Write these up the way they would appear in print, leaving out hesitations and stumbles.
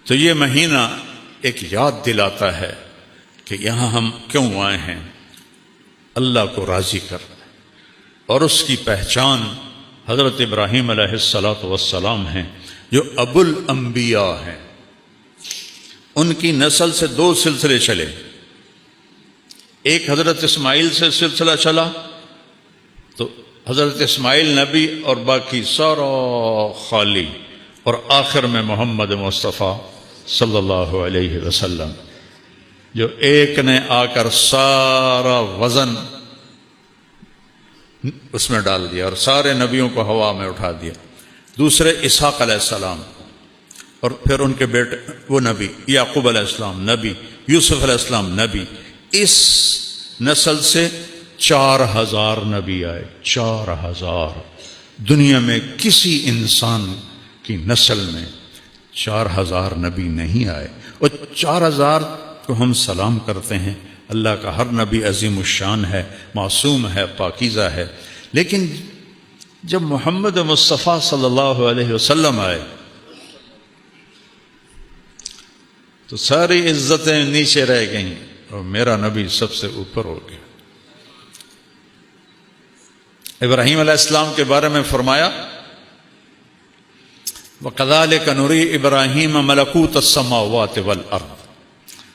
تو یہ مہینہ ایک یاد دلاتا ہے کہ یہاں ہم کیوں آئے ہیں، اللہ کو راضی کرنا، اور اس کی پہچان حضرت ابراہیم علیہ السلام ہیں جو ابو الانبیاء ہیں۔ ان کی نسل سے دو سلسلے چلے، ایک حضرت اسماعیل سے سلسلہ چلا تو حضرت اسماعیل نبی اور باقی سارا خالی، اور آخر میں محمد مصطفیٰ صلی اللہ علیہ وسلم جو ایک نے آ کر سارا وزن اس میں ڈال دیا اور سارے نبیوں کو ہوا میں اٹھا دیا۔ دوسرے اسحاق علیہ السلام، اور پھر ان کے بیٹے وہ نبی یعقوب علیہ السلام نبی، یوسف علیہ السلام نبی۔ اس نسل سے 4000 نبی آئے۔ 4000 دنیا میں کسی انسان کی نسل میں 4000 نبی نہیں آئے، اور 4000 کو ہم سلام کرتے ہیں۔ اللہ کا ہر نبی عظیم الشان ہے، معصوم ہے، پاکیزہ ہے، لیکن جب محمد مصطفیٰ صلی اللہ علیہ وسلم آئے تو ساری عزتیں نیچے رہ گئیں اور میرا نبی سب سے اوپر ہو گیا۔ ابراہیم علیہ السلام کے بارے میں فرمایا وَكَذَلِكَ نُرِي إِبْرَاهِيمَ مَلَكُوتَ السَّمَاوَاتِ وَالْأَرْضِ،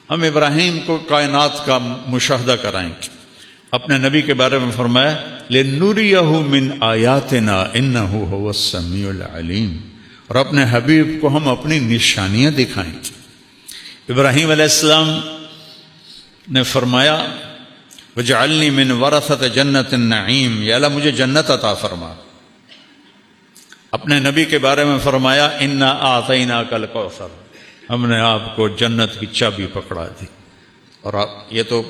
ہم ابراہیم کو کائنات کا مشاہدہ کرائیں گے۔ اپنے نبی کے بارے میں فرمایا لِنُرِيَهُ مِنْ آيَاتِنَا إِنَّهُ هُوَ السَّمِيعُ الْعَلِيمُ، اور اپنے حبیب کو ہم اپنی نشانیاں دکھائیں گے۔ ابراہیم علیہ السلام نے فرمایا وَجْعَلْنِي مِنْ وَرَثَةِ جَنَّةِ النَّعِيمِ، یا اللہ مجھے جنت عطا فرما۔ اپنے نبی کے بارے میں فرمایا اِنَّا أَعْطَيْنَاكَ الْكَوْثَرَ، ہم نے آپ کو جنت کی چابی پکڑا دی، اور آپ یہ تو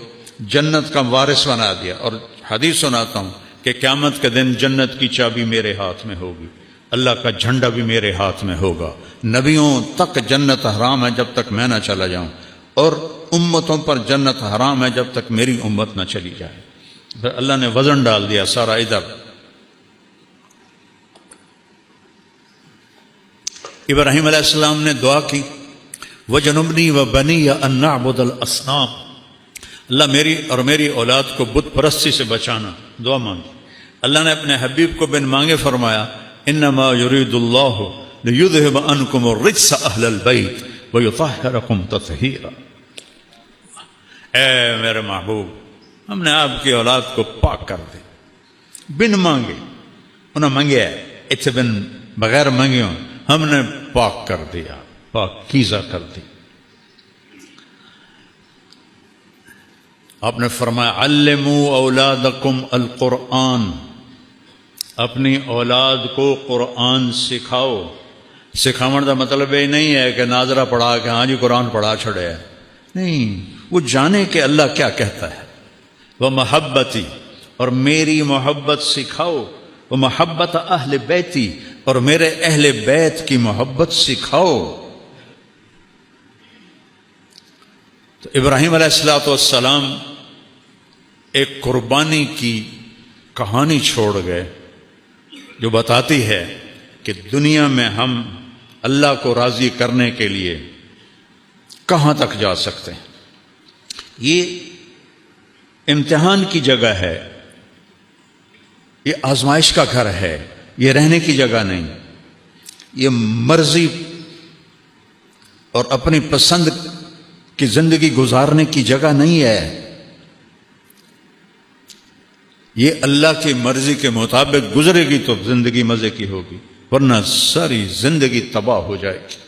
جنت کا وارث بنا دیا۔ اور حدیث سناتا ہوں کہ قیامت کے دن جنت کی چابی میرے ہاتھ میں ہوگی، اللہ کا جھنڈا بھی میرے ہاتھ میں ہوگا۔ نبیوں تک جنت حرام ہے جب تک میں نہ چلا جاؤں، اور امتوں پر جنت حرام ہے جب تک میری امت نہ چلی جائے۔ پھر اللہ نے وزن ڈال دیا سارا ادھر۔ ابراہیم علیہ السلام نے دعا کی وَجَنُبْنِي وَبَنِيَّ أَن نَّعْبُدَ الْأَصْنَامَ، اللہ میری اور میری اولاد کو بت پرستی سے بچانا، دعا مانگی۔ اللہ نے اپنے حبیب کو بن مانگے فرمایا انما یرید اللہ لیذہب عنکم الرجس اہل البیت ویطہرکم تطہیرا، اے میرے محبوب ہم نے آپ کی اولاد کو پاک کر دے، بن مانگے، انہوں نے مانگے اتنے بن بغیر مانگیوں ہم نے پاک کر دیا، پاکیزہ کر دی۔ آپ نے فرمایا علموا اولادکم القرآن، اپنی اولاد کو قرآن سکھاؤ۔ سکھاؤن کا مطلب یہ نہیں ہے کہ ناظرہ پڑھا کہ ہاں جی قرآن پڑھا چھڑے ہے، نہیں، وہ جانے کہ اللہ کیا کہتا ہے۔ وہ محبتی، اور میری محبت سکھاؤ، وہ محبت اہل بیتی، اور میرے اہل بیت کی محبت سکھاؤ۔ تو ابراہیم علیہ السلام ایک قربانی کی کہانی چھوڑ گئے جو بتاتی ہے کہ دنیا میں ہم اللہ کو راضی کرنے کے لیے کہاں تک جا سکتے ہیں۔ یہ امتحان کی جگہ ہے، یہ آزمائش کا گھر ہے، یہ رہنے کی جگہ نہیں، یہ مرضی اور اپنی پسند کی زندگی گزارنے کی جگہ نہیں ہے۔ یہ اللہ کی مرضی کے مطابق گزرے گی تو زندگی مزے کی ہوگی، ورنہ ساری زندگی تباہ ہو جائے گی۔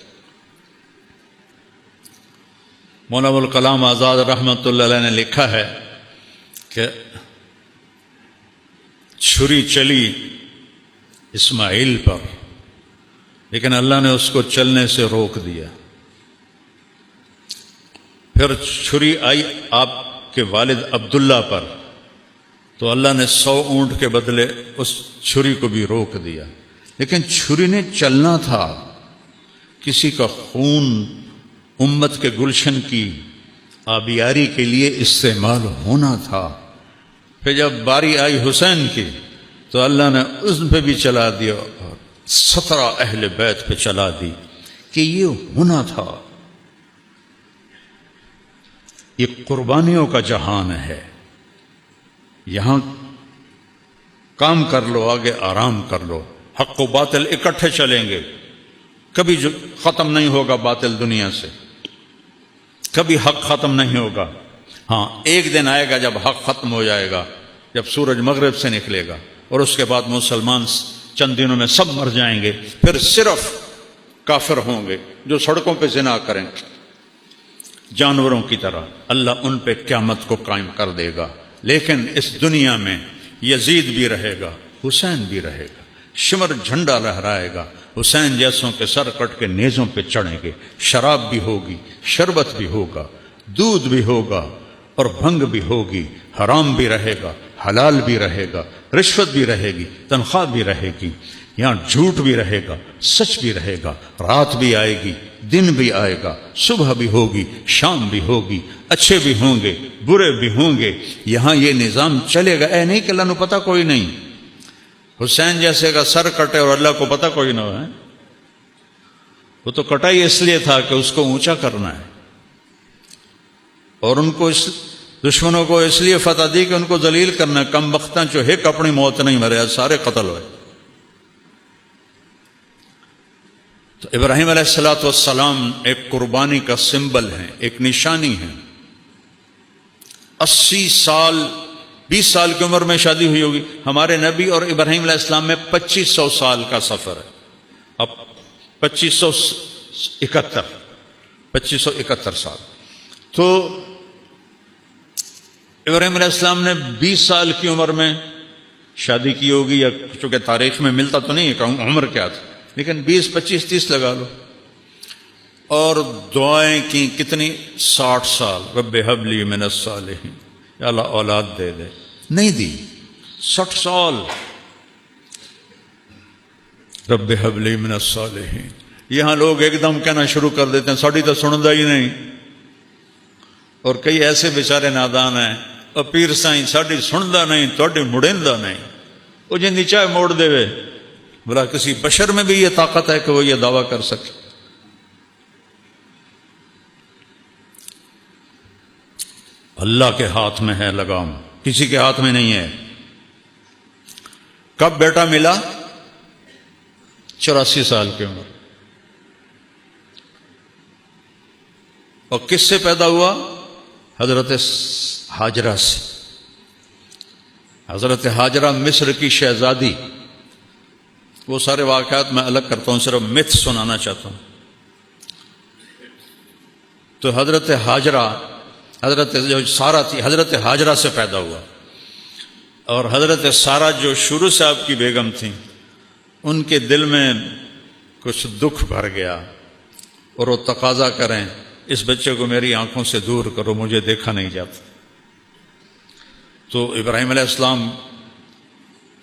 مولانا ابوالکلام آزاد رحمۃ اللہ علیہ نے لکھا ہے کہ چھری چلی اسماعیل پر، لیکن اللہ نے اس کو چلنے سے روک دیا۔ پھر چھری آئی آپ کے والد عبداللہ پر، تو اللہ نے 100 اونٹ کے بدلے اس چھری کو بھی روک دیا، لیکن چھری نے چلنا تھا، کسی کا خون امت کے گلشن کی آبیاری کے لیے استعمال ہونا تھا۔ پھر جب باری آئی حسین کی تو اللہ نے اس پہ بھی چلا دیا اور 17 اہل بیت پہ چلا دی کہ یہ ہونا تھا، یہ قربانیوں کا جہان ہے. یہاں کام کر لو، آگے آرام کر لو. حق و باطل اکٹھے چلیں گے، کبھی جو ختم نہیں ہوگا باطل دنیا سے، کبھی حق ختم نہیں ہوگا. ہاں ایک دن آئے گا جب حق ختم ہو جائے گا، جب سورج مغرب سے نکلے گا، اور اس کے بعد مسلمان چند دنوں میں سب مر جائیں گے. پھر صرف کافر ہوں گے جو سڑکوں پہ زنا کریں جانوروں کی طرح. اللہ ان پہ قیامت کو قائم کر دے گا. لیکن اس دنیا میں یزید بھی رہے گا، حسین بھی رہے گا، شمر جھنڈا لہرائے گا. حسین جیسوں کے سر کٹ کے نیزوں پہ چڑھیں گے. شراب بھی ہوگی، شربت بھی ہوگا، دودھ بھی ہوگا، اور بھنگ بھی ہوگی. حرام بھی رہے گا، حلال بھی رہے گا، رشوت بھی رہے گی، تنخواہ بھی رہے گی. یہاں جھوٹ بھی رہے گا، سچ بھی رہے گا. رات بھی آئے گی، دن بھی آئے گا، صبح بھی ہوگی، شام بھی ہوگی. اچھے بھی ہوں گے، برے بھی ہوں گے. یہاں یہ نظام چلے گا. اے نہیں کہ اللہ نو پتہ کوئی نہیں. حسین جیسے کا سر کٹے اور اللہ کو پتہ کوئی نہ ہو. وہ تو کٹا ہی اس لیے تھا کہ اس کو اونچا کرنا ہے، اور ان کو دشمنوں کو اس لیے فتح دی کہ ان کو ذلیل کرنا ہے. کم بختاں جو ایک اپنی موت نہیں مرے، سارے قتل ہوئے. تو ابراہیم علیہ السلام ایک قربانی کا سمبل ہیں، ایک نشانی ہے. 80 سال 20 سال کی عمر میں شادی ہوئی ہوگی. ہمارے نبی اور ابراہیم علیہ السلام میں 2500 سال کا سفر ہے. اب 2571 سال. تو ابراہیم علیہ السلام نے 20 سال کی عمر میں شادی کی ہوگی، یا چونکہ تاریخ میں ملتا تو نہیں ہے کہ عمر کیا تھی، لیکن 20 25 30 لگا لو. اور دعائیں کی کتنی؟ 60 سال. رب ہب لی من الصالحین، یا اللہ اولاد دے دے. نہیں دی. 60 سال رب ہب لی من الصالحین. یہاں لوگ ایک دم کہنا شروع کر دیتے ہیں ساڑی تو سندا ہی نہیں. اور کئی ایسے بیچارے نادان ہیں، اور پیر سائیں ساڑی سندا نہیں، تھوڑی مڑیندا نہیں. وہ جن چاہے موڑ دے وے. بلا کسی بشر میں بھی یہ طاقت ہے کہ وہ یہ دعویٰ کر سکے؟ اللہ کے ہاتھ میں ہے لگام، کسی کے ہاتھ میں نہیں ہے. کب بیٹا ملا؟ 84 سال کی عمر. اور کس سے پیدا ہوا؟ حضرت ہاجرہ سے. حضرت ہاجرہ مصر کی شہزادی. وہ سارے واقعات میں الگ کرتا ہوں، صرف متھ سنانا چاہتا ہوں. تو حضرت ہاجرہ، حضرت جو سارہ تھی، حضرت ہاجرہ سے پیدا ہوا. اور حضرت سارہ جو شروع سے آپ کی بیگم تھیں، ان کے دل میں کچھ دکھ بھر گیا، اور وہ تقاضا کریں اس بچے کو میری آنکھوں سے دور کرو، مجھے دیکھا نہیں جاتا. تو ابراہیم علیہ السلام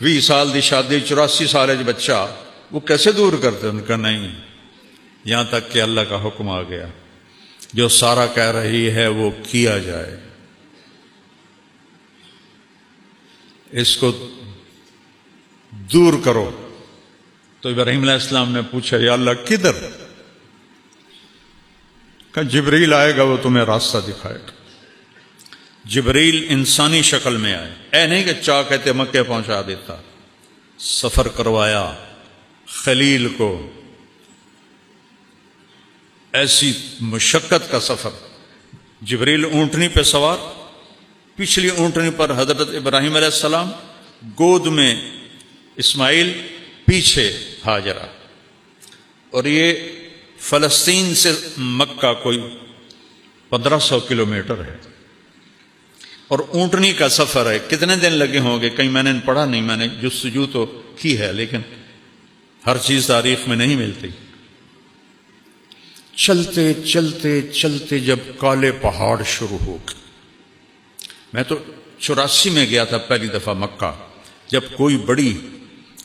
20 سال دی شادی، 84 سال بچہ، وہ کیسے دور کرتے؟ ان کا نہیں. یہاں تک کہ اللہ کا حکم آ گیا، جو سارہ کہہ رہی ہے وہ کیا جائے، اس کو دور کرو. تو ابراہیم علیہ السلام نے پوچھا یا اللہ کدھر؟ کہ جبریل آئے گا، وہ تمہیں راستہ دکھائے گا. جبریل انسانی شکل میں آئے. اے نہیں کہ چاہ کہتے مکے پہنچا دیتا. سفر کروایا خلیل کو، ایسی مشقت کا سفر. جبریل اونٹنی پہ سوار، پچھلی اونٹنی پر حضرت ابراہیم علیہ السلام، گود میں اسماعیل، پیچھے ہاجرہ. اور یہ فلسطین سے مکہ کوئی 1500 کلومیٹر ہے، اور اونٹنی کا سفر ہے. کتنے دن لگے ہوں گے؟ کہیں میں نے پڑھا نہیں، میں نے جستجو تو کی ہے، لیکن ہر چیز تاریخ میں نہیں ملتی. چلتے چلتے چلتے جب کالے پہاڑ شروع ہو گئے. میں تو 84 میں گیا تھا پہلی دفعہ مکہ، جب کوئی بڑی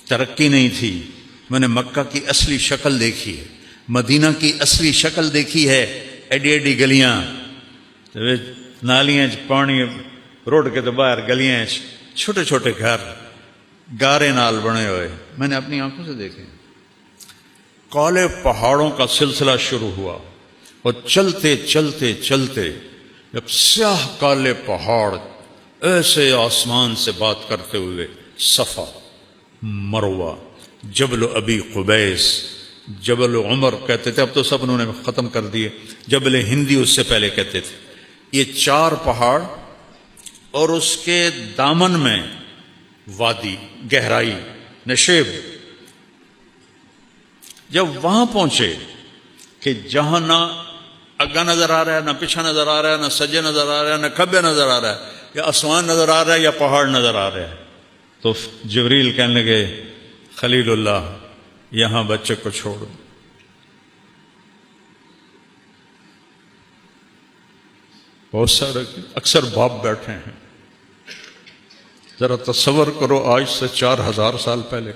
ترقی نہیں تھی. میں نے مکہ کی اصلی شکل دیکھی ہے، مدینہ کی اصلی شکل دیکھی ہے. ایڈی ایڈی گلیاں، نالیاں پانی، روڈ کے تو باہر گلیاں، چھوٹے چھوٹے گھر گارے نال بنے ہوئے، میں نے اپنی آنکھوں سے دیکھے. کالے پہاڑوں کا سلسلہ شروع ہوا، اور چلتے چلتے چلتے جب سیاہ کالے پہاڑ ایسے آسمان سے بات کرتے ہوئے، صفا، مروہ، جبل ابی قبیس، جبل عمر کہتے تھے، اب تو سب انہوں نے ختم کر دیے، جبل ہندی اس سے پہلے کہتے تھے، یہ 4 پہاڑ اور اس کے دامن میں وادی، گہرائی، نشیب۔ جب وہاں پہنچے کہ جہاں نہ اگا نظر آ رہا ہے، نہ پیچھا نظر آ رہا ہے، نہ سجے نظر آ رہا ہے، نہ کھبے نظر آ رہا ہے، یا آسمان نظر آ رہا ہے یا پہاڑ نظر آ رہا ہے، تو جبریل کہنے لگے خلیل اللہ یہاں بچے کو چھوڑ دو۔ بہت سارے اکثر باپ بیٹھے ہیں، ذرا تصور کرو آج سے 4000 سال پہلے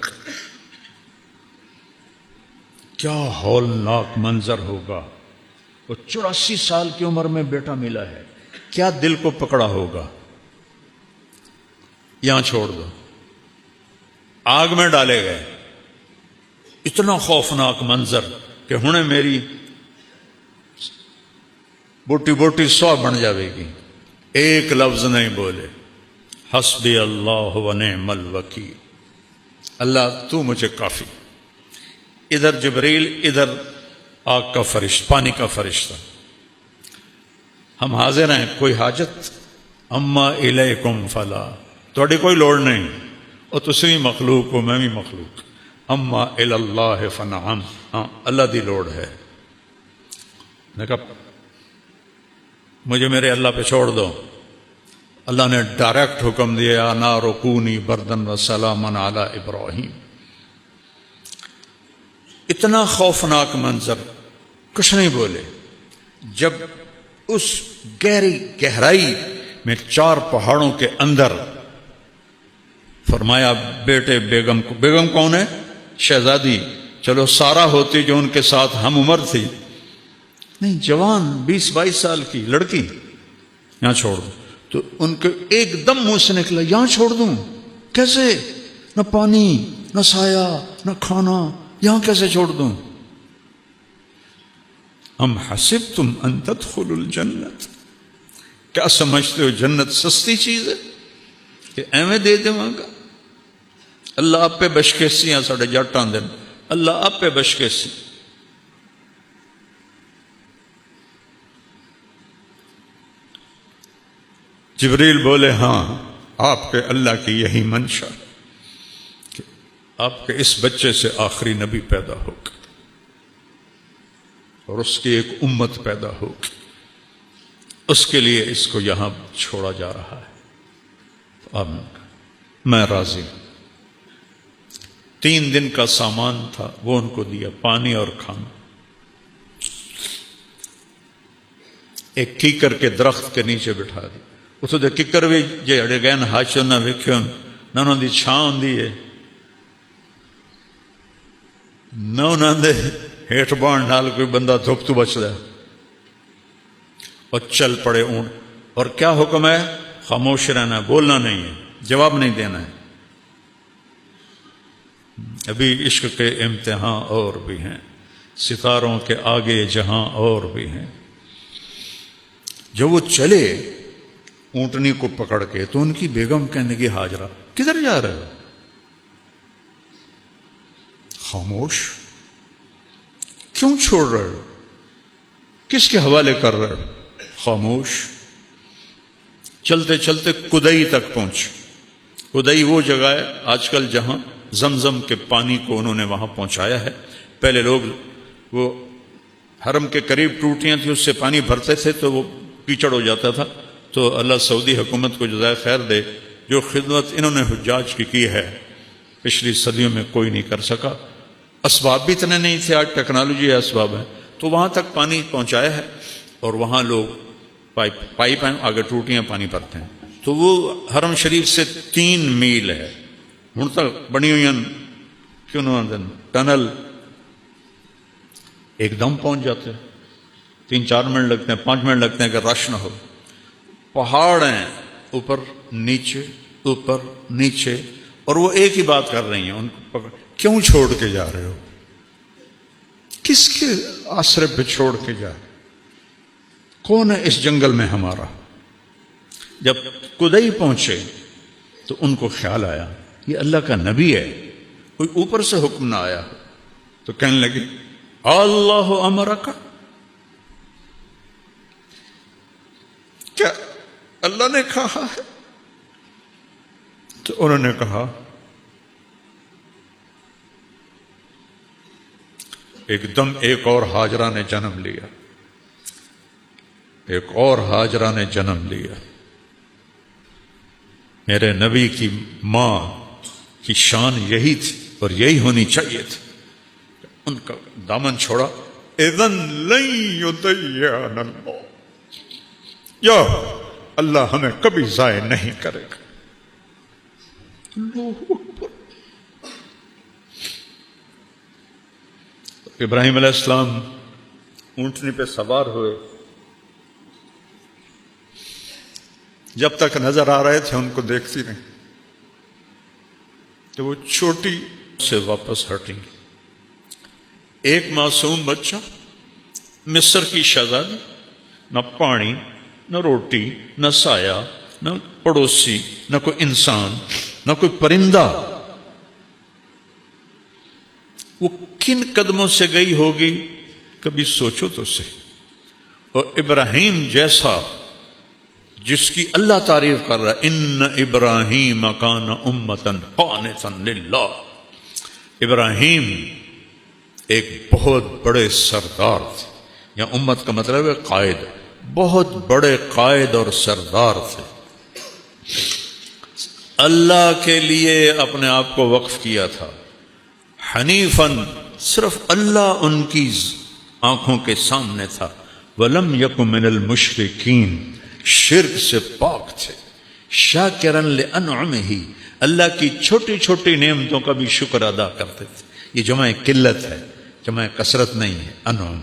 کیا ہولناک منظر ہوگا، اور 84 سال کی عمر میں بیٹا ملا ہے، کیا دل کو پکڑا ہوگا۔ یہاں چھوڑ دو، آگ میں ڈالے گئے، اتنا خوفناک منظر کہ ہنے میری بوٹی بوٹی 100 بن جاوے گی، ایک لفظ نہیں بولے، حسبی اللہ و نعم الوکیل، اللہ تو مجھے کافی۔ ادھر جبریل، ادھر آگ کا فرشتہ، پانی کا فرشتہ۔ ہم حاضر ہیں، کوئی حاجت؟ اما الیکم فلا، تھوڑی کوئی لوڑ نہیں، اور تسی بھی مخلوق ہو، میں بھی مخلوق۔ اما اللہ فنعم، ہاں اللہ دی لوڑ ہے۔ میں کہا مجھے میرے اللہ پہ چھوڑ دو۔ اللہ نے ڈائریکٹ حکم دیا، یا نار کونی بردن و سلاما علی ابراہیم۔ اتنا خوفناک منظر، کچھ نہیں بولے۔ جب اس گہرائی میں 4 پہاڑوں کے اندر فرمایا بیٹے بیگم کو، بیگم کون ہے؟ شہزادی، چلو سارا ہوتی جو ان کے ساتھ ہم عمر تھی، نہیں جوان 20-22 سال کی لڑکی، یہاں چھوڑ دو۔ تو ان کے ایک دم منہ سے نکلا یہاں چھوڑ دوں؟ کیسے؟ نہ پانی، نہ سایہ، نہ کھانا، یہاں کیسے چھوڑ دوں؟ ام حسبتم ان تدخلوا الجنت، کیا سمجھتے ہو جنت سستی چیز ہے کہ ایویں دے دے گا؟ اللہ آپ پہ بشکیسی ہیں، ساڑھے جٹاں دن اللہ آپ پہ بشکیسی۔ جبریل بولے ہاں آپ کے اللہ کی یہی منشا کہ آپ کے اس بچے سے آخری نبی پیدا ہوگا اور اس کی ایک امت پیدا ہوگی، اس کے لیے اس کو یہاں چھوڑا جا رہا ہے۔ آمین، میں راضی ہوں۔ 3 دن کا سامان تھا وہ ان کو دیا، پانی اور کھانا۔ ایک کیکر کے درخت کے نیچے بٹھا دی، اتو دے ککر بھی جڑے گئے ہاچو نہ ویکھن، نہ انہوں دی چھاں ہوندی ہے، نہ انہوں دے ہیٹھ بان نال کوئی بندہ دھوپ تو بچدا ہے، اور چل پڑے اونٹ۔ اور کیا حکم ہے؟ خاموش رہنا، بولنا نہیں ہے، جواب نہیں دینا ہے۔ ابھی عشق کے امتحان اور بھی ہیں، ستاروں کے آگے جہاں اور بھی ہیں۔ جب وہ چلے اونٹنی کو پکڑ کے، تو ان کی بیگم کہنے کی حاجرہ کدھر جا رہے ہو؟ خاموش، کیوں چھوڑ رہے ہو؟ کس کے حوالے کر رہے ہو؟ خاموش۔ چلتے چلتے کدئی تک پہنچ۔ کدئی وہ جگہ ہے آج کل جہاں زمزم کے پانی کو انہوں نے وہاں پہنچایا ہے۔ پہلے لوگ وہ حرم کے قریب ٹوٹیاں تھیں، اس سے پانی بھرتے تھے تو وہ کیچڑ ہو جاتا تھا۔ تو اللہ سعودی حکومت کو جزائے خیر دے، جو خدمت انہوں نے حجاج کی ہے پچھلی صدیوں میں کوئی نہیں کر سکا۔ اسباب بھی اتنے نہیں تھے، آج ٹیکنالوجی ہے، اسباب ہے، تو وہاں تک پانی پہنچایا ہے، اور وہاں لوگ پائپ ہیں، آگے ٹوٹیاں پانی بھرتے ہیں۔ تو وہ حرم شریف سے 3 میل ہے، ہن تک بنی ہوئی کیوں نہ ٹنل، ایک دم پہنچ جاتے ہیں۔ 3-4 منٹ لگتے ہیں، 5 منٹ لگتے ہیں کہ رش نہ ہو۔ پہاڑ ہیں، اوپر نیچے اوپر نیچے، اور وہ ایک ہی بات کر رہی ہیں، ان کو کیوں چھوڑ کے جا رہے ہو؟ کس کے آسرے پہ چھوڑ کے جا رہے؟ کون ہے اس جنگل میں ہمارا؟ جب کدئی پہنچے تو ان کو خیال آیا یہ اللہ کا نبی ہے، کوئی اوپر سے حکم نہ آیا، تو کہنے لگے اللہ امرک، کیا اللہ نے کہا ہے؟ تو انہوں نے کہا ایک دم ایک اور ہاجرہ نے جنم لیا، ایک اور ہاجرہ نے جنم لیا۔ میرے نبی کی ماں کی شان یہی تھی اور یہی ہونی چاہیے تھی، ان کا دامن چھوڑا، اذن لن یضیعنا اللہ، یا اللہ ہمیں کبھی ضائع نہیں کرے گا۔ اللہ اکبر۔ ابراہیم علیہ السلام اونٹنی پہ سوار ہوئے، جب تک نظر آ رہے تھے ان کو دیکھتی رہی، تو وہ چھوٹی سے واپس ہٹیں گی۔ ایک معصوم بچہ، مصر کی شہزادی، نہ پانی، نہ روٹی، نہ سایہ، نہ پڑوسی، نہ کوئی انسان، نہ کوئی پرندہ، وہ کن قدموں سے گئی ہوگی کبھی سوچو تو صحیح۔ اور ابراہیم جیسا جس کی اللہ تعریف کر رہا ہے، ان ابراہیم کان امۃ قانتا للہ، ابراہیم ایک بہت بڑے سردار تھے، یا امت کا مطلب ہے قائد، بہت بڑے قائد اور سردار تھے، اللہ کے لیے اپنے آپ کو وقف کیا تھا، حنیفاً، صرف اللہ ان کی آنکھوں کے سامنے تھا، ولم یک من المشرکین، شرک سے پاک تھے، شاکرا لانعمہ، اللہ کی چھوٹی چھوٹی نعمتوں کا بھی شکر ادا کرتے تھے۔ یہ جمع قلت ہے، جمع کثرت نہیں ہے، انعم،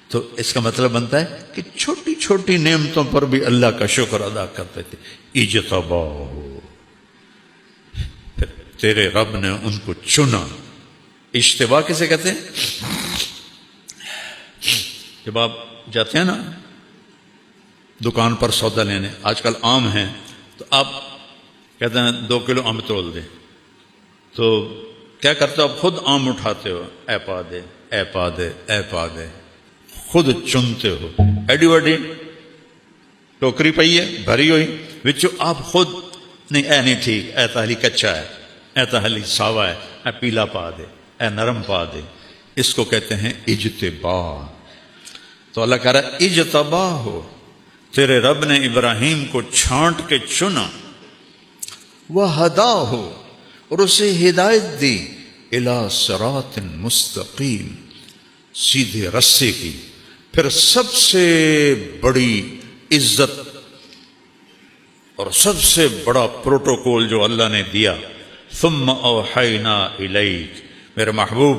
تو اس کا مطلب بنتا ہے کہ چھوٹی چھوٹی نعمتوں پر بھی اللہ کا شکر ادا کرتے تھے۔ اجتباہ، پھر تیرے رب نے ان کو چنا۔ اجتباء کسے کہتے ہیں؟ جب آپ جاتے ہیں نا دکان پر سودا لینے، آج کل آم ہیں، تو آپ کہتے ہیں 2 کلو آم تول دیں، تو کیا کرتے ہو آپ؟ خود آم اٹھاتے ہو، اے پا دے، اے پا دے، اے پا دے، خود چنتے ہو، ایڈی وڈی ٹوکری پئی ہے بھری ہوئی، وچوں آپ خود نہیں، اے نہیں ٹھیک، اے تالی کچا ہے، اے تالی ساوا ہے، اے پیلا پا دے، اے نرم پا دے۔ اس کو کہتے ہیں اجتباء۔ تو اللہ کہہ رہا ہے اجتباہ ہو، تیرے رب نے ابراہیم کو چھانٹ کے چنا، وہدا ہو، اور اسے ہدایت دی، الی صراط مستقیم، سیدھے رستے کی۔ پھر سب سے بڑی عزت اور سب سے بڑا پروٹوکول جو اللہ نے دیا، ثم اوحینا الیک، میرے محبوب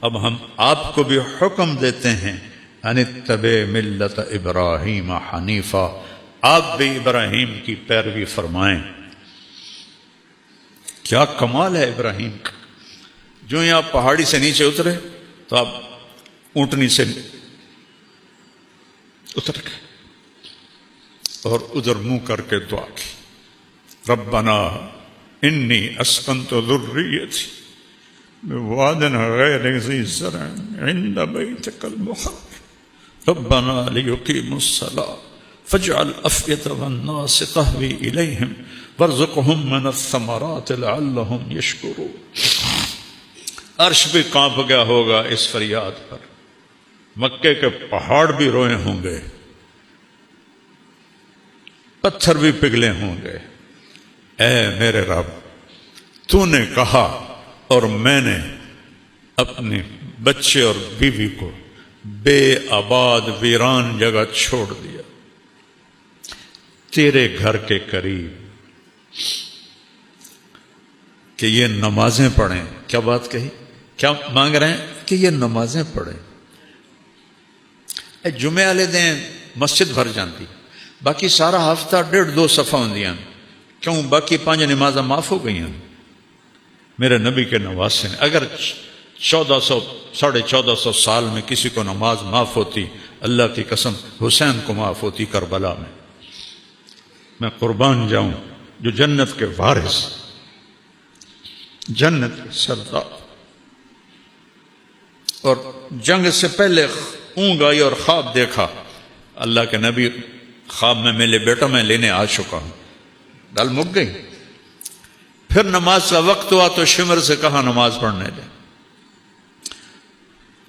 اب ہم آپ کو بھی حکم دیتے ہیں، ان اتبع ملت ابراہیم حنیفا، آپ بھی ابراہیم کی پیروی فرمائیں۔ کیا کمال ہے ابراہیم کا! جو ہی آپ پہاڑی سے نیچے اترے تو آپ اونٹنی سے اتر گئے اور ادھر منہ کر کے دعا کی، ربنا انی اسکنت ذریتی بواد غیر ذی زرع عند بیتک المحرم ربنا لیقیموا الصلاة فاجعل أفئدة الناس تهوی الیہم وارزقهم من الثمرات لعلهم یشکرون۔ عرش بھی کانپ گیا ہوگا اس فریاد پر، مکے کے پہاڑ بھی روئے ہوں گے، پتھر بھی پگھلے ہوں گے۔ اے میرے رب، تو نے کہا اور میں نے اپنے بچے اور بیوی کو بے آباد ویران جگہ چھوڑ دیا تیرے گھر کے قریب کہ یہ نمازیں پڑھیں۔ کیا بات کہی؟ کیا مانگ رہے ہیں؟ کہ یہ نمازیں پڑھیں۔ جمعے والے دن مسجد بھر جاتی، باقی سارا ہفتہ 1.5-2 صفحہ ہوندیاں، کیوں؟ باقی 5 نمازیں معاف ہو گئی ہیں۔ میرے نبی کے نواسے نے، اگر 1400 1450 سال میں کسی کو نماز معاف ہوتی، اللہ کی قسم حسین کو معاف ہوتی کربلا میں قربان جاؤں جو جنت کے وارث، جنت کے سردار، اور جنگ سے پہلے اونگ آئی اور خواب دیکھا، اللہ کے نبی خواب میں ملے، بیٹا میں لینے آ چکا ہوں، گل مک گئی۔ پھر نماز کا وقت ہوا تو شمر سے کہا نماز پڑھنے دے،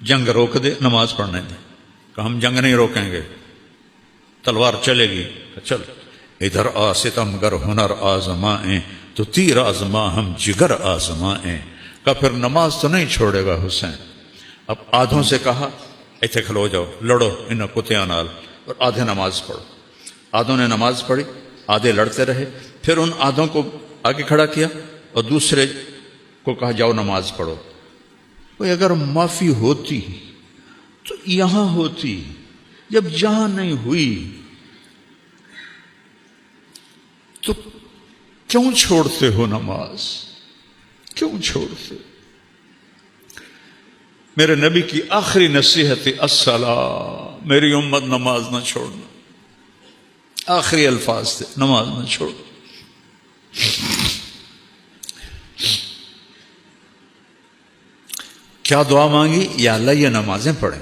جنگ روک دے، نماز پڑھنے دے، کہ ہم جنگ نہیں روکیں گے، تلوار چلے گی، چل ادھر آ ستمگر ہنر آزمائیں تو تیر آزما ہم جگر آزمائیں، کہ پھر نماز تو نہیں چھوڑے گا حسین۔ اب آدھوں سے کہا ایتھے کھلو جاؤ، لڑو ان کتیاں نال، اور آدھے نماز پڑھو۔ آدھوں نے نماز پڑھی، آدھے لڑتے رہے، پھر ان آدھوں کو آگے کھڑا کیا اور دوسرے کو کہا جاؤ نماز پڑھو۔ کوئی اگر معافی ہوتی تو یہاں ہوتی، جب یہاں نہیں ہوئی تو کیوں چھوڑتے ہو نماز؟ کیوں چھوڑتے؟ میرے نبی کی آخری نصیحت الصلاۃ، میری امت نماز نہ چھوڑنا، آخری الفاظ تھے، نماز نہ چھوڑ۔ کیا دعا مانگی؟ یا اللہ یہ نمازیں پڑھیں،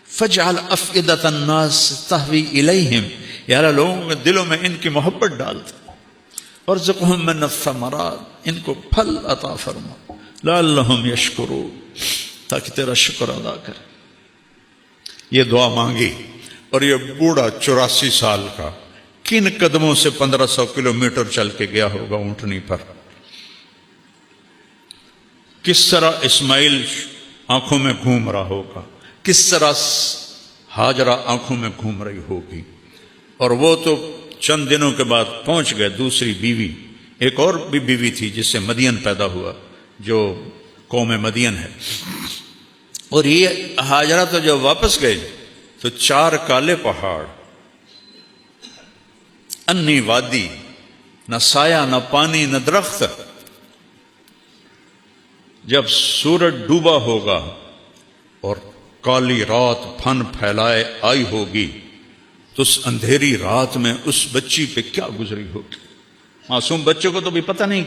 فجعل افئدۃ الناس تہوی الیہم، یا اللہ لوگوں کے دلوں میں ان کی محبت ڈال دے، وارزقہم من الثمرات، ان کو پھل عطا فرما، لعلہم یشکرون، تاکہ تیرا شکر ادا کرے۔ یہ دعا مانگی، اور یہ بوڑھا 84 سال کا کن قدموں سے 1500 کلومیٹر چل کے گیا ہوگا اونٹنی پر، کس طرح اسماعیل آنکھوں میں گھوم رہا ہوگا، کس طرح ہاجرہ آنکھوں میں گھوم رہی ہوگی، اور وہ تو چند دنوں کے بعد پہنچ گئے دوسری بیوی، ایک اور بھی بیوی تھی جس سے مدین پیدا ہوا جو قوم مدین ہے، اور یہ ہاجرہ تو جب واپس گئے تو 4 کالے پہاڑ، انی وادی، نہ سایہ نہ پانی نہ درخت۔ جب سورج ڈوبا ہوگا اور کالی رات پھن پھیلائے آئی ہوگی تو اس اندھیری رات میں اس بچی پہ کیا گزری ہوگی؟ معصوم بچے کو تو بھی پتہ نہیں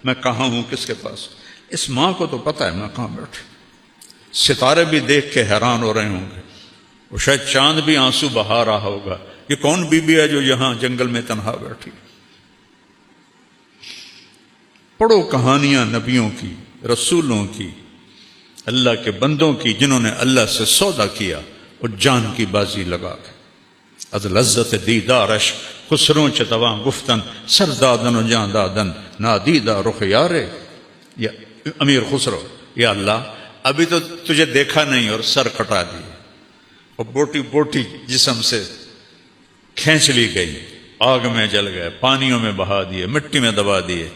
میں کہاں ہوں، کس کے پاس، اس ماں کو تو پتہ ہے میں کہاں بیٹھا، ستارے بھی دیکھ کے حیران ہو رہے ہوں گے، اور شاید چاند بھی آنسو بہا رہا ہوگا، یہ کون بی بی ہے جو یہاں جنگل میں تنہا بیٹھی؟ پڑھو کہانیاں نبیوں کی، رسولوں کی، اللہ کے بندوں کی، جنہوں نے اللہ سے سودا کیا اور جان کی بازی لگا کے۔ از لذت دیدارش خسروں چتواں گفتن، سر دادن و جان دادن نادیدہ رخ یارے۔ یا امیر خسرو، یا اللہ ابھی تو تجھے دیکھا نہیں اور سر کٹا دیے، اور بوٹی بوٹی جسم سے کھینچ لی گئی، آگ میں جل گئے، پانیوں میں بہا دیے، مٹی میں دبا دیے۔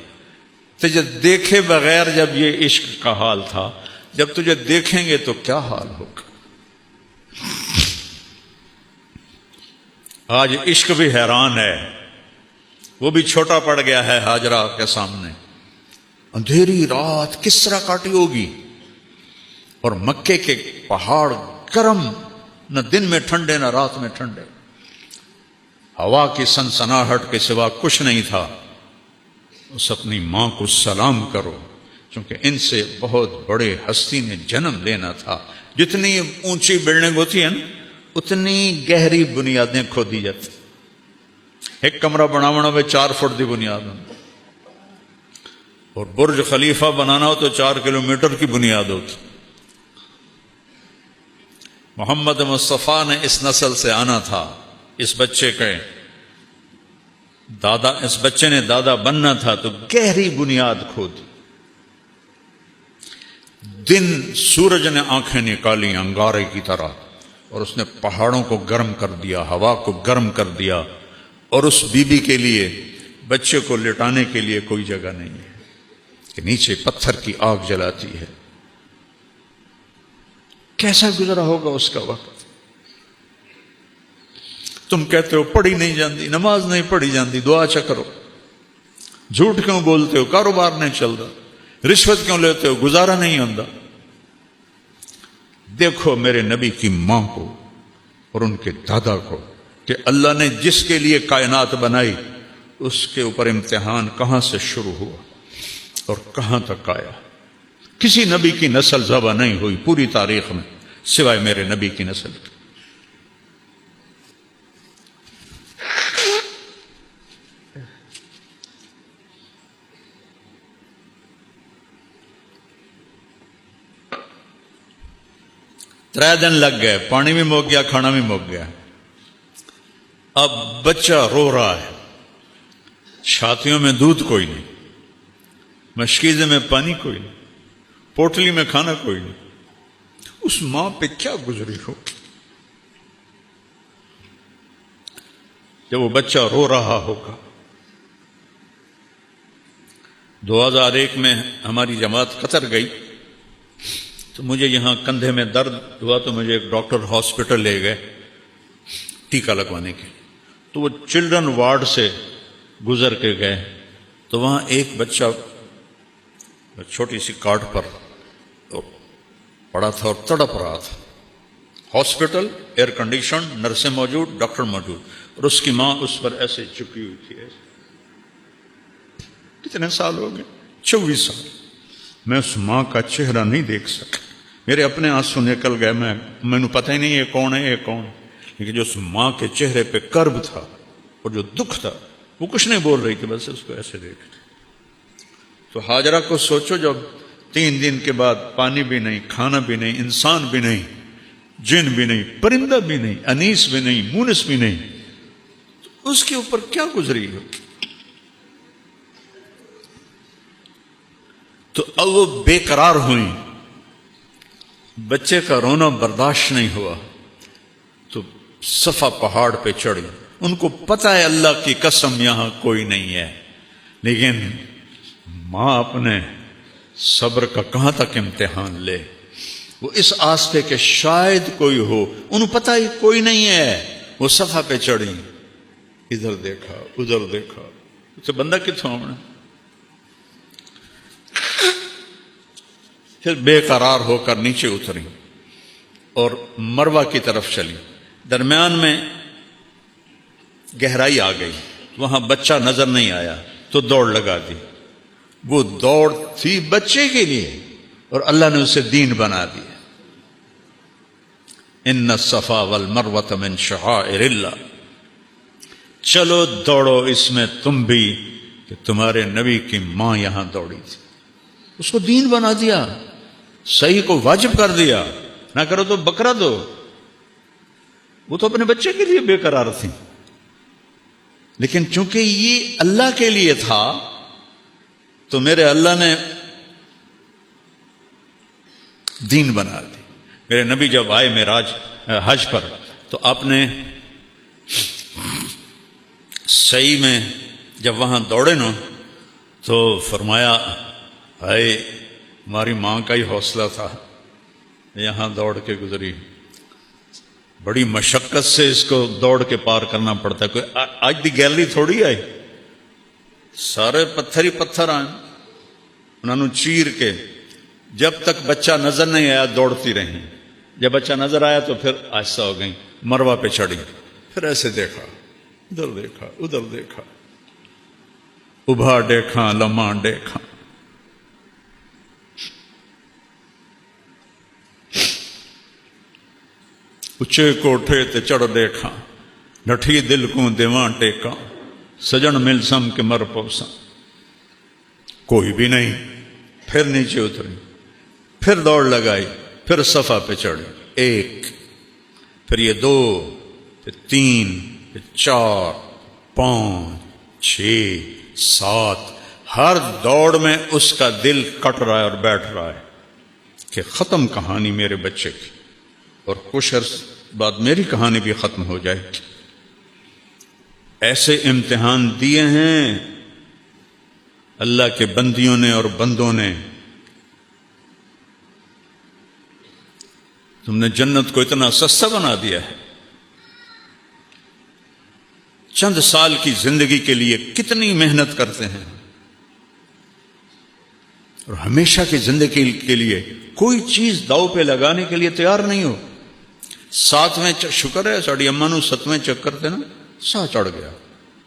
تجھے دیکھے بغیر جب یہ عشق کا حال تھا، جب تجھے دیکھیں گے تو کیا حال ہوگا؟ آج عشق بھی حیران ہے، وہ بھی چھوٹا پڑ گیا ہے ہاجرہ کے سامنے۔ اندھیری رات کس طرح کاٹی ہوگی، اور مکے کے پہاڑ گرم، نہ دن میں ٹھنڈے نہ رات میں ٹھنڈے، ہوا کی سنسناہٹ کے سوا کچھ نہیں تھا۔ اس اپنی ماں کو سلام کرو، کیونکہ ان سے بہت بڑے ہستی نے جنم لینا تھا۔ جتنی اونچی بلڈنگ ہوتی ہے نا، اتنی گہری بنیادیں کھودی جاتی۔ ایک کمرہ بناونا میں 4 فٹ دی بنیاد ہوتی، اور برج خلیفہ بنانا ہو تو 4 کلومیٹر کی بنیاد ہوتی۔ محمد مصطفیٰ نے اس نسل سے آنا تھا، اس بچے کے دادا، اس بچے نے دادا بننا تھا، تو گہری بنیاد کھودی۔ دن سورج نے آنکھیں نکالی انگارے کی طرح، اور اس نے پہاڑوں کو گرم کر دیا، ہوا کو گرم کر دیا، اور اس بی بی کے لیے، بچے کو لٹانے کے لیے کوئی جگہ نہیں ہے کہ نیچے پتھر کی آگ جلاتی ہے۔ کیسا گزرا ہوگا اس کا وقت؟ تم کہتے ہو پڑھی نہیں جاندی، نماز نہیں پڑھی جاندی، دعا اچھا کرو، جھوٹ کیوں بولتے ہو، کاروبار نہیں چل رہا، رشوت کیوں لیتے ہو، گزارا نہیں ہوتا۔ دیکھو میرے نبی کی ماں کو، اور ان کے دادا کو کہ اللہ نے جس کے لیے کائنات بنائی اس کے اوپر امتحان کہاں سے شروع ہوا اور کہاں تک آیا. کسی نبی کی نسل ذبح نہیں ہوئی پوری تاریخ میں سوائے میرے نبی کی نسل کی. ترے دن لگ گئے، پانی بھی مک گیا، کھانا بھی مک گیا. اب بچہ رو رہا ہے، چھاتیوں میں دودھ کوئی نہیں، مشکیزے میں پانی کوئی نہیں، پوٹلی میں کھانا کوئی نہیں. اس ماں پہ کیا گزری ہو جب وہ بچہ رو رہا ہوگا. 2001 میں ہماری جماعت قطر گئی تو مجھے یہاں کندھے میں درد ہوا تو مجھے ایک ڈاکٹر ہاسپٹل لے گئے ٹیکہ لگوانے کے. تو وہ چلڈرن وارڈ سے گزر کے گئے تو وہاں ایک بچہ چھوٹی سی کارٹ پر پڑا تھا اور تڑپ رہا تھا. ہاسپٹل ایئر کنڈیشن، نرسیں موجود، ڈاکٹر موجود، اور اس کی ماں اس پر ایسے چپی ہوئی تھی. ایسے کتنے سال ہو گئے؟ 24 سال. میں اس ماں کا چہرہ نہیں دیکھ سکا، میرے اپنے آنسو نکل گئے. میں نے پتہ ہی نہیں یہ کون ہے یہ کون ہے، لیکن جو اس ماں کے چہرے پہ کرب تھا اور جو دکھ تھا، وہ کچھ نہیں بول رہی تھی، بس اس کو ایسے دیکھ رہی. تو ہاجرہ کو سوچو جب 3 دن کے بعد پانی بھی نہیں، کھانا بھی نہیں، انسان بھی نہیں، جن بھی نہیں، پرندہ بھی نہیں، انیس بھی نہیں، مونس بھی نہیں، تو اس کے اوپر کیا گزری ہو. تو اب وہ بے قرار ہوئیں، بچے کا رونا برداشت نہیں ہوا تو صفا پہاڑ پہ چڑھی. ان کو پتہ ہے اللہ کی قسم یہاں کوئی نہیں ہے، لیکن ماں اپنے صبر کا کہاں تک امتحان لے. وہ اس آس پہ کہ شاید کوئی ہو، انہوں پتہ ہی کوئی نہیں ہے. وہ صفا پہ چڑھی، ادھر دیکھا ادھر دیکھا، تو بندہ کتوں آنا. پھر بے قرار ہو کر نیچے اتری اور مروہ کی طرف چلی. درمیان میں گہرائی آ گئی، وہاں بچہ نظر نہیں آیا تو دوڑ لگا دی. وہ دوڑ تھی بچے کے لیے اور اللہ نے اسے دین بنا دیا. ان الصفا والمروہ من شعائر اللہ. چلو دوڑو اس میں تم بھی، کہ تمہارے نبی کی ماں یہاں دوڑی تھی، اس کو دین بنا دیا، صحیح کو واجب کر دیا. نہ کرو تو بکرا دو. وہ تو اپنے بچے کے لیے بے قرار تھی، لیکن چونکہ یہ اللہ کے لیے تھا تو میرے اللہ نے دین بنا دی. میرے نبی جب آئے معراج حج پر تو آپ نے صحیح میں جب وہاں دوڑے نا تو فرمایا ہائے ہماری ماں کا ہی حوصلہ تھا، یہاں دوڑ کے گزری. بڑی مشقت سے اس کو دوڑ کے پار کرنا پڑتا ہے. کوئی آج دی گیلری تھوڑی آئی، سارے پتھر ہی پتھر آئے، انہوں نے چیر کے جب تک بچہ نظر نہیں آیا دوڑتی رہی. جب بچہ نظر آیا تو پھر آہستہ ہو گئی، مروہ پہ چڑھی، پھر ایسے دیکھا ادھر دیکھا ادھر دیکھا، ابھا دیکھا لمحہ دیکھا. اچے کوٹھے تے چڑھ دیکھا، ڈٹھی دل کو دیواں ٹیکا، سجن مل سم کے مر پوسا. کوئی بھی نہیں. پھر نیچے اتری، پھر دوڑ لگائی، پھر صفا پہ چڑھی. 1، پھر یہ 2، پھر 3، پھر 4، 5، 6، 7. ہر دوڑ میں اس کا دل کٹ رہا ہے اور بیٹھ رہا ہے کہ ختم کہانی میرے بچے کی، اور کچھ عرص بعد میری کہانی بھی ختم ہو جائے گی. ایسے امتحان دیے ہیں اللہ کے بندیوں نے اور بندوں نے. تم نے جنت کو اتنا سستا بنا دیا ہے. چند سال کی زندگی کے لیے کتنی محنت کرتے ہیں، اور ہمیشہ کی زندگی کے لیے کوئی چیز داؤ پہ لگانے کے لیے تیار نہیں ہو. ساتویں شکر ہے ساڑی اما نو 7ویں چکر تے نا سا چڑھ گیا،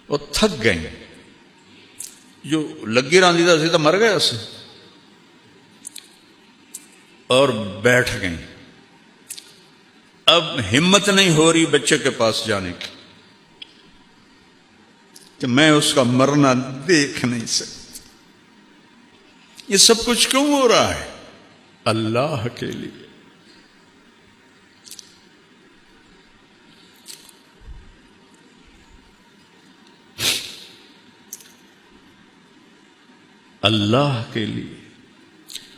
وہ تھک گئیں، جو لگی راندی دا سی تو مر گیا سی، اور بیٹھ گئیں۔ اب ہمت نہیں ہو رہی بچے کے پاس جانے کی کہ میں اس کا مرنا دیکھ نہیں سکتی۔ یہ سب کچھ کیوں ہو رہا ہے؟ اللہ کے لیے۔ اللہ کے لیے۔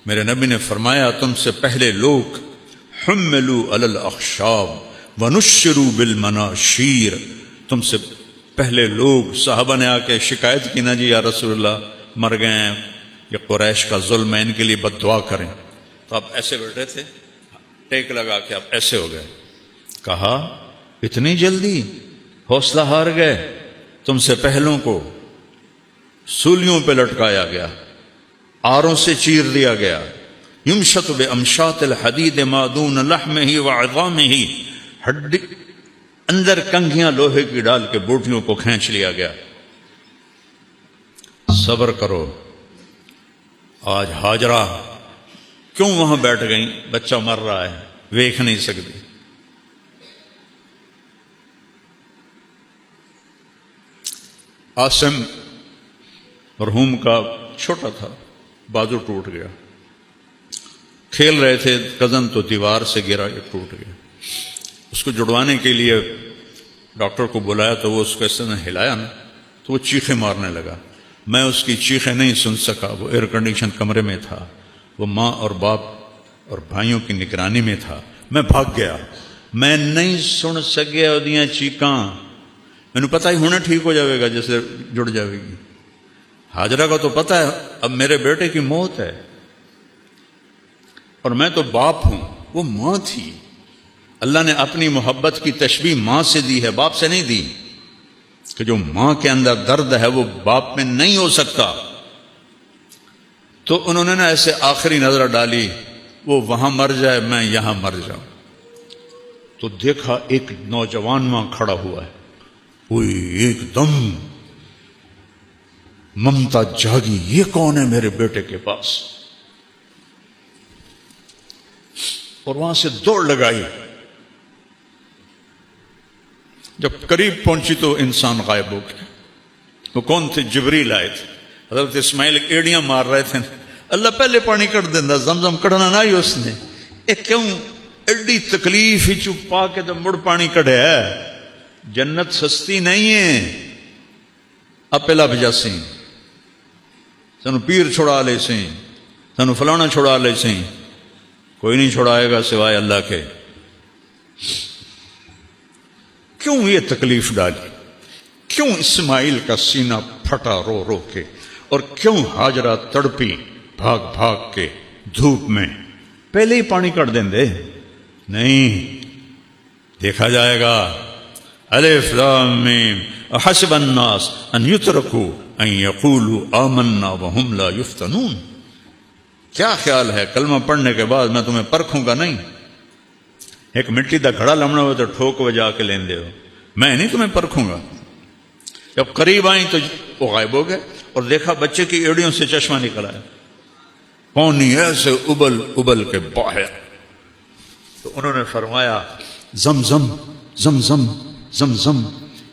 میرے نبی نے فرمایا تم سے پہلے لوگ حملوا علی الاخشاب ونشروا بالمناشیر، تم سے پہلے لوگ، صحابہ نے آ کے شکایت کی نا جی یا رسول اللہ مر گئے ہیں، یہ قریش کا ظلم ہے، ان کے لیے بد دعا کریں، تو آپ ایسے بیٹھے تھے، ٹیک لگا کے آپ ایسے ہو گئے۔ کہا اتنی جلدی حوصلہ ہار گئے؟ تم سے پہلوں کو سولیوں پہ لٹکایا گیا، آروں سے چیر دیا گیا، یمشط بامشاط الحدید ما دون لحمہ وعظامہ، ہڈی اندر کنگھیاں لوہے کی ڈال کے بوٹیوں کو کھینچ لیا گیا۔ صبر کرو۔ آج ہاجرہ کیوں وہاں بیٹھ گئیں؟ بچہ مر رہا ہے، دیکھ نہیں سکتی۔ عاصم مرحوم کا چھوٹا تھا، بازو ٹوٹ گیا، کھیل رہے تھے کزن تو دیوار سے گرا، یہ ٹوٹ گیا۔ اس کو جڑوانے کے لیے ڈاکٹر کو بلایا تو وہ اس کو اس طرح ہلایا نا تو وہ چیخیں مارنے لگا۔ میں اس کی چیخیں نہیں سن سکا، وہ ایئر کنڈیشن کمرے میں تھا، وہ ماں اور باپ اور بھائیوں کی نگرانی میں تھا۔ میں بھاگ گیا، میں نہیں سن سکیا اودیاں چیخاں، مینوں پتہ ہی ہونا ٹھیک ہو جائے گا جیسے جڑ جائے گی۔ ہاجرہ کو تو پتہ ہے اب میرے بیٹے کی موت ہے، اور میں تو باپ ہوں، وہ ماں تھی۔ اللہ نے اپنی محبت کی تشبیہ ماں سے دی ہے، باپ سے نہیں دی، کہ جو ماں کے اندر درد ہے وہ باپ میں نہیں ہو سکتا۔ تو انہوں نے نا ایسے آخری نظر ڈالی، وہ وہاں مر جائے میں یہاں مر جاؤں، تو دیکھا ایک نوجوان ماں کھڑا ہوا ہے، وہی ایک دم ممتا جاگی، یہ کون ہے میرے بیٹے کے پاس، اور وہاں سے دوڑ لگائی۔ جب قریب پہنچی تو انسان غائب ہو گیا۔ وہ کون تھے؟ جبریل آئے تھے۔ حضرت اسماعیل ایڑیاں مار رہے تھے، اللہ پہلے پانی کٹ دینا، زمزم کٹنا نہ ہی اس نے، اے کیوں ایڈی تکلیف ہی چپ پا کے تو مڑ پانی کٹے ہے۔ جنت سستی نہیں ہے، اپلا بجاسی سانو پیر چھڑا لے سیں، سانو فلانا چھڑا لے سیں، کوئی نہیں چھڑائے گا سوائے اللہ کے۔ کیوں یہ تکلیف ڈالی؟ کیوں اسماعیل کا سینہ پھٹا رو رو کے؟ اور کیوں ہاجرہ تڑپی بھاگ بھاگ کے دھوپ میں؟ پہلے ہی پانی کٹ دیں دے؟ نہیں، دیکھا جائے گا۔ الف لام میم احسب الناس ان یترکوا ان یقولوا آمنا وهم لا یفتنون۔ کیا خیال ہے کلمہ پڑھنے کے بعد میں تمہیں پرکھوں گا؟ نہیں، ایک مٹی دا گھڑا لمنا ہو تو ٹھوک بجا کے لین دے ہو، میں نہیں تمہیں پرکھوں گا۔ جب قریب آئیں تو وہ غائب ہو گئے، اور دیکھا بچے کی ایڑیوں سے چشمہ نکل آیا، پانی ایسے ابل ابل کے باہر۔ تو انہوں نے فرمایا زمزم زمزم زمزم،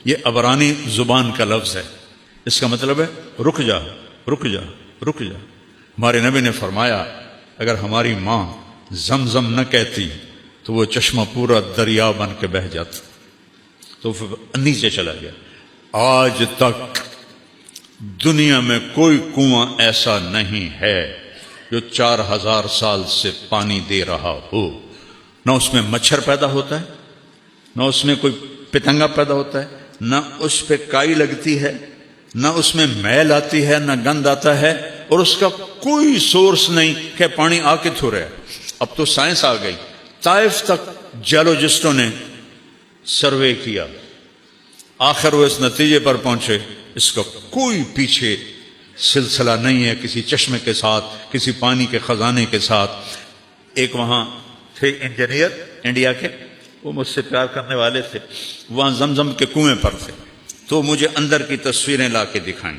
یہ عبرانی زبان کا لفظ ہے، اس کا مطلب ہے رک جا رک جا رک جا۔ ہمارے نبی نے فرمایا اگر ہماری ماں زمزم نہ کہتی تو وہ چشمہ پورا دریا بن کے بہہ جاتا، تو نیچے چلا گیا۔ آج تک دنیا میں کوئی کنواں ایسا نہیں ہے جو 4000 سال سے پانی دے رہا ہو، نہ اس میں مچھر پیدا ہوتا ہے، نہ اس میں کوئی پتنگا پیدا ہوتا ہے، نہ اس پہ کائی لگتی ہے، نہ اس میں میل آتی ہے، نہ گند آتا ہے، اور اس کا کوئی سورس نہیں کہ پانی آ کے تھو رہا ہے۔ اب تو سائنس آ گئی، طائف تک جیولوجسٹوں نے سروے کیا، آخر وہ اس نتیجے پر پہنچے اس کا کوئی پیچھے سلسلہ نہیں ہے کسی چشمے کے ساتھ، کسی پانی کے خزانے کے ساتھ۔ ایک وہاں تھے انجینئر انڈیا کے، وہ مجھ سے پیار کرنے والے تھے، وہاں زمزم کے کنویں پر تھے، تو مجھے اندر کی تصویریں لا کے دکھائیں۔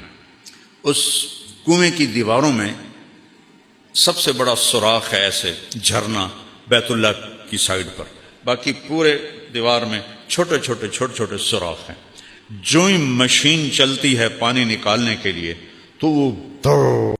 اس کنویں کی دیواروں میں سب سے بڑا سوراخ ہے، ایسے جھرنا بیت اللہ کی سائڈ پر، باقی پورے دیوار میں چھوٹے چھوٹے سوراخ ہیں۔ جو ہی مشین چلتی ہے پانی نکالنے کے لیے تو وہ